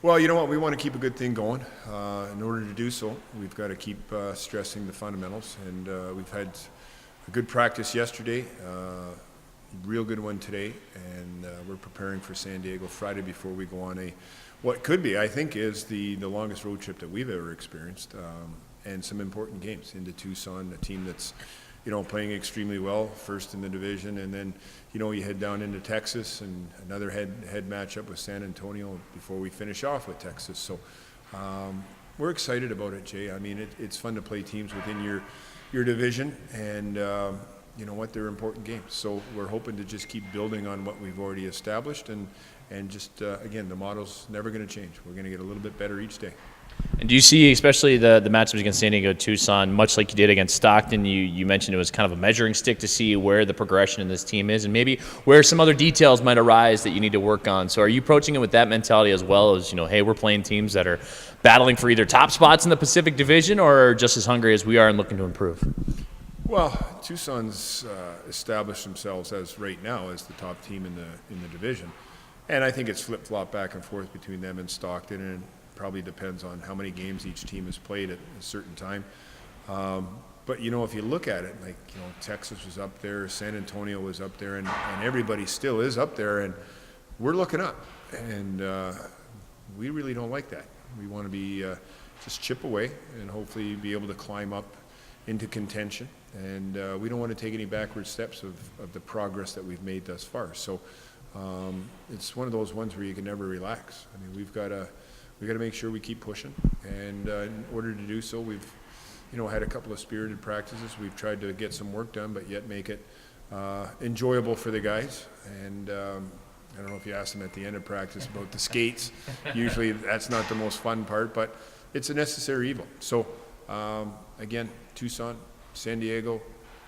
Well, you know what? We want to keep a good thing going. In order to do so, we've got to keep stressing the fundamentals. And we've had a good practice yesterday, real good one today, and we're preparing for San Diego Friday before we go on what could be, I think, is the longest road trip that we've ever experienced, and some important games into Tucson, a team that's playing extremely well, first in the division, and then, you head down into Texas and another head matchup with San Antonio before we finish off with Texas. So we're excited about it, Jay. I mean, it's fun to play teams within your division, and you know what, they're important games. So we're hoping to just keep building on what we've already established, and just, again, the model's never going to change. We're going to get a little bit better each day. And do you see, especially the matchups against San Diego, Tucson, much like you did against Stockton, you mentioned it was kind of a measuring stick to see where the progression in this team is and maybe where some other details might arise that you need to work on. So are you approaching it with that mentality as well as, hey, we're playing teams that are battling for either top spots in the Pacific Division or just as hungry as we are and looking to improve? Well, Tucson's established themselves right now as the top team in the division. And I think it's flip-flop back and forth between them and Stockton, and probably depends on how many games each team has played at a certain time. But, if you look at it, like, Texas was up there, San Antonio was up there, and everybody still is up there, and we're looking up. And we really don't like that. We want to be just chip away and hopefully be able to climb up into contention. And we don't want to take any backward steps of the progress that we've made thus far. So it's one of those ones where you can never relax. I mean, we've got to make sure we keep pushing, and in order to do so, we've had a couple of spirited practices. We've tried to get some work done, but yet make it enjoyable for the guys. And I don't know if you asked them at the end of practice about the skates. Usually that's not the most fun part, but it's a necessary evil. So again, Tucson, San Diego,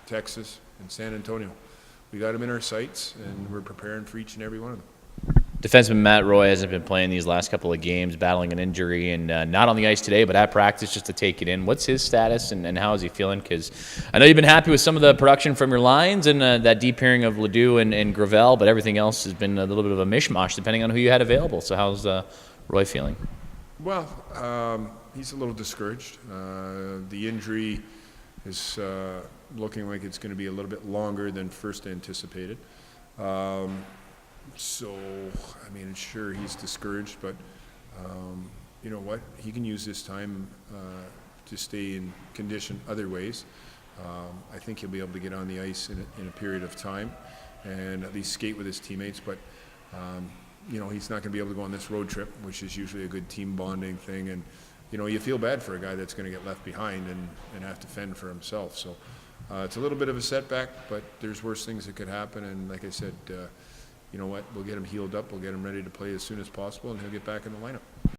Texas, and San Antonio. We got them in our sights, and we're preparing for each and every one of them. Defenseman Matt Roy hasn't been playing these last couple of games, battling an injury, and not on the ice today, but at practice just to take it in. What's his status, and how is he feeling? Because I know you've been happy with some of the production from your lines and that deep pairing of Ledoux and Gravel, but everything else has been a little bit of a mishmash depending on who you had available. So how's Roy feeling? Well, he's a little discouraged. The injury is looking like it's going to be a little bit longer than first anticipated. So, I mean, sure, he's discouraged, but you know what? He can use this time to stay in condition other ways. I think he'll be able to get on the ice in a period of time and at least skate with his teammates, but he's not going to be able to go on this road trip, which is usually a good team bonding thing, and you feel bad for a guy that's going to get left behind and have to fend for himself. So it's a little bit of a setback, but there's worse things that could happen, and like I said, you know what, we'll get him healed up, we'll get him ready to play as soon as possible, and he'll get back in the lineup.